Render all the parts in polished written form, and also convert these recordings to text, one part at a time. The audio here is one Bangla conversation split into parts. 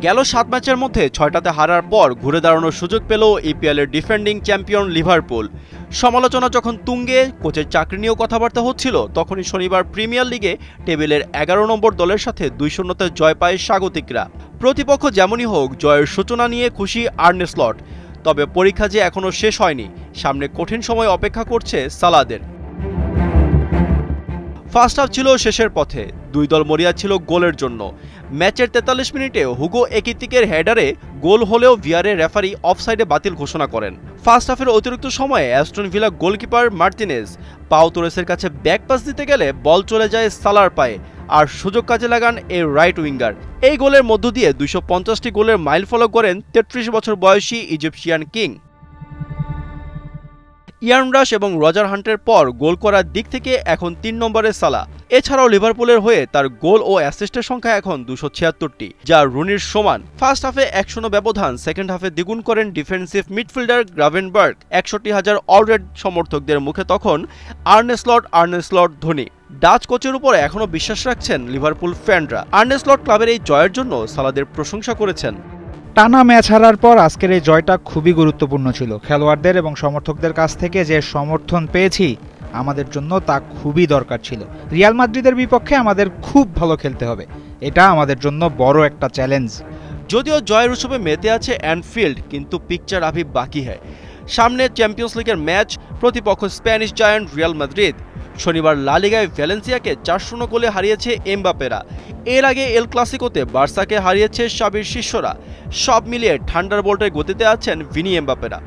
গেল 7 ম্যাচের মধ্যে 6টাতে হারার পর ঘুরে দাঁড়ানোর সুযোগ পেল ইপিএলের ডিফেন্ডিং চ্যাম্পিয়ন লিভারপুল। সমালোচনা যখন তুঙ্গে, কোচের চাকরি নিয়েও কথাবার্তা হচ্ছিল, তখনই শনিবার প্রিমিয়ার লিগে টেবিলের 11 নম্বর দলের সাথে 2-0 জয় পায় স্বাগতিকরা। প্রতিপক্ষ যেমনই হোক, জয়ের সূচনা নিয়ে খুশি আর্নে স্লট। তবে পরীক্ষা যে এখনও শেষ হয়নি, সামনে কঠিন সময় অপেক্ষা করছে সালাদের। ফার্স্ট হাফ ছিল শেষের পথে, দুই দল মরিয়া ছিল গোলের জন্য। ম্যাচের 43 মিনিটে হুগো একিতিকের হেডারে গোল হলেও ভিআরে রেফারি অফসাইডে বাতিল ঘোষণা করেন। ফার্স্ট হাফের অতিরিক্ত সময়ে অ্যাস্টন ভিলা গোলকিপার মার্তিনেজ পাও তোরেসের কাছে ব্যাক পাস দিতে গেলে বল চলে যায় সালার পায়ে, আর সুযোগ কাজে লাগান এই রাইট উইঙ্গার। এই গোলের মধ্য দিয়ে 250টি গোলের মাইলফলক করেন 33 বছর বয়সী ইজিপশিয়ান কিং। ইয়ান রাশ এবং রজার হান্টের পর গোল করার দিক থেকে এখন 3 নম্বরে সালা। এছাড়াও লিভারপুলের হয়ে তার গোল ও অ্যাসিস্টের সংখ্যা এখন 276টি, যা রুনির সমান। ফার্স্ট হাফে 1-0 ব্যবধান সেকেন্ড হাফে দ্বিগুণ করেন ডিফেন্সিভ মিডফিল্ডার গ্রাভেনবার্গ। 61,000 অলরেড সমর্থকদের মুখে তখন আর্নে স্লট ধ্বনি। ডাচ কোচের উপর এখনও বিশ্বাস রাখছেন লিভারপুল ফ্যানরা। আর্নে স্লট ক্লাবের এই জয়ের জন্য সালাদের প্রশংসা করেছেন। টানা ম্যাচ হারার পর আজকের এই জয়টা খুবই গুরুত্বপূর্ণ ছিল। খেলোয়াড়দের এবং সমর্থকদের কাছ থেকে যে সমর্থন পেয়েছি, আমাদের জন্য তা খুবই দরকার ছিল। রিয়াল মাদ্রিদের বিপক্ষে আমাদের খুব ভালো খেলতে হবে, এটা আমাদের জন্য বড় একটা চ্যালেঞ্জ। যদিও জয়ের উৎসবে মেতে আছে অ্যানফিল্ড, কিন্তু পিকচার আভি বাকি হয়। সামনে চ্যাম্পিয়ন্স লিগের ম্যাচ, প্রতিপক্ষ স্প্যানিশ জায়ান্ট রিয়াল মাদ্রিদ। শনিবার লা লিগায় ভ্যালেন্সিয়াকে 4-0 গোলে হারিয়েছে এমবাপেরা। এর আগে এল ক্লাসিকোতে বার্সাকে হারিয়েছে সাবির শিষ্যরা। সব মিলিয়ে থান্ডারবোল্টের গতিতে আছেন ভিনি এমবাপেরা।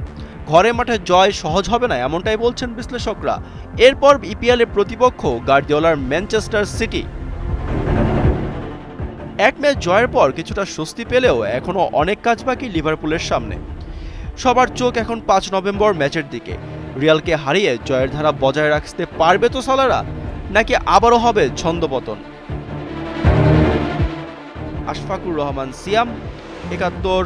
ঘরে মাঠে জয় সহজ হবে না, এমনটাই বলছেন বিশ্লেষকরা। এরপর ইপিএলের প্রতিপক্ষ গার্দিওলার ম্যানচেস্টার সিটি। এক ম্যাচ জয়ের পর কিছুটা স্বস্তি পেলেও এখনও অনেক কাজ বাকি লিভারপুলের সামনে। সবার চোখ এখন 5 নভেম্বর ম্যাচের দিকে। রিয়ালকে হারিয়ে জয়ের ধারা বজায় রাখতে পারবে তো সালারা, নাকি আবারও হবে ছন্দপতন? আশফাকুর রহমান সিয়াম, 71